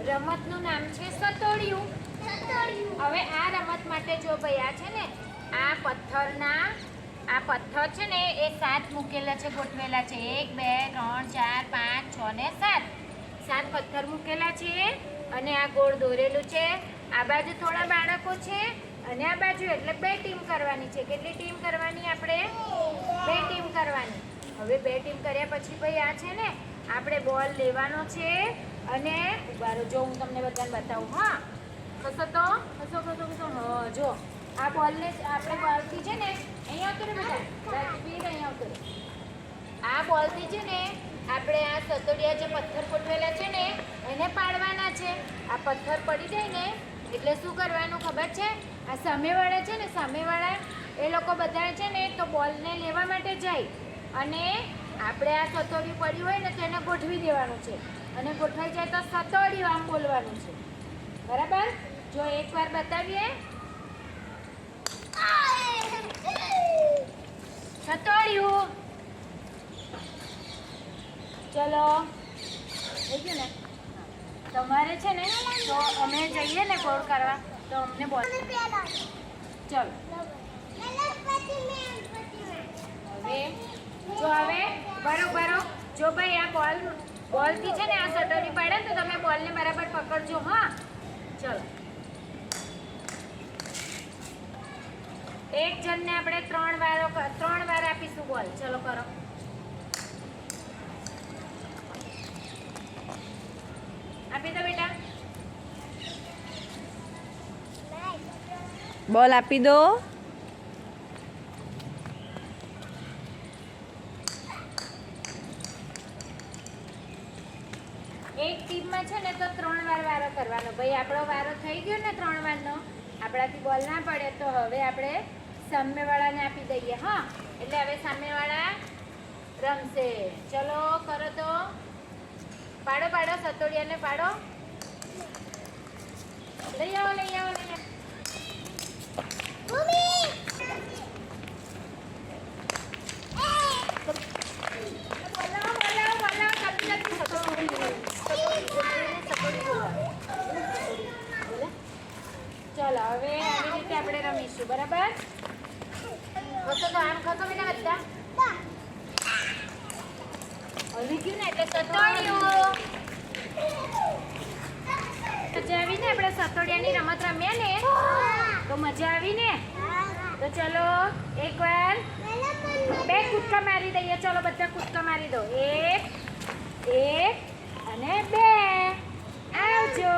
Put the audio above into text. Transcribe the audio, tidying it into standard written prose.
રમતનું નામ છે સતોડિયું. હવે આ રમત માટે જો ભાઈ આ છે ને આ પથ્થર છે ને એ 7 મૂકેલા છે, ગોઠવેલા છે. 1 2 3 4 5 6 ને 7 પથ્થર મૂકેલા છે અને આ ગોળ દોરેલું છે. આ બાજુ થોડા બાળકો છે અને આ બાજુ એટલે 2 ટીમ કરવાની છે. કેટલી ટીમ કરવાની આપણે? 2 ટીમ કરવાની. હવે 2 ટીમ કર્યા પછી ભાઈ આ છે ને આપણે બોલ લેવાનો છે અને ઉભારો જો હું તમને બધાને બતાવું. હા ખસો હા જો આ બોલને આપણે બોલથી છે ને અહીંયા આવતો ને બધા અહીંયા આવતો. આ બોલથી છે ને આપણે આ સતોડિયા જે પથ્થર ગોઠવેલા છે ને એને પાડવાના છે. આ પથ્થર પડી જાય ને એટલે શું કરવાનું ખબર છે? આ સામેવાળા છે ને સામેવાળા એ લોકો બધા છે ને તો બોલને લેવા માટે જાય અને આપણે આ સતોડિયું પડ્યું હોય ને તો એને ગોઠવી દેવાનું છે અને ગોઠવાઈ જાય તો સતોડિયું આમ બોલવાનું છે. બરાબર? જો એકવાર બતાવીએ. સતોડિયું. ચલો થઈ ગયું ને? તમારે છે ને તો અમે જઈએ ને ગોળ કરવા તો અમને બોલ. ચલો હવે બરોબર જો ભાઈ આ બોલથી છે ને આ સટોરી પાડે તો તમે બોલને બરાબર પકડજો. હા ચલો એક જણને આપણે 3 વાર આપીશું બોલ. ચલો કરો. આપી દો બેટા. બોલ આપી દો. એક ટીમમાં છે ને તો 3 વાર વારો કરવાનો. ભાઈ આપણો વારો થઈ ગયો ને 3 વારનો, આપણાથી બોલ ના પડે તો હવે આપણે સામેવાળાને આપી દઈએ. હા એટલે હવે સામેવાળા રમશે. ચલો કરો તો. પાડો સતોડિયાને પાડો. લઈ આવો. ચલો હવે આવી રીતે આપણે રમીશું. બરાબર? ખસો તો આમ ખસો બેટા બધા. હલી ગયું ને એટલે સતોડિયું. મજા આવી ને? આપણે સતોડિયાની રમત રમ્યા ને તો મજા આવી ને? તો ચલો એકવાર 2 કૂદકા મારી દઈએ. ચલો બધા કૂદકા મારી દો. 1 અને 2. આવજો.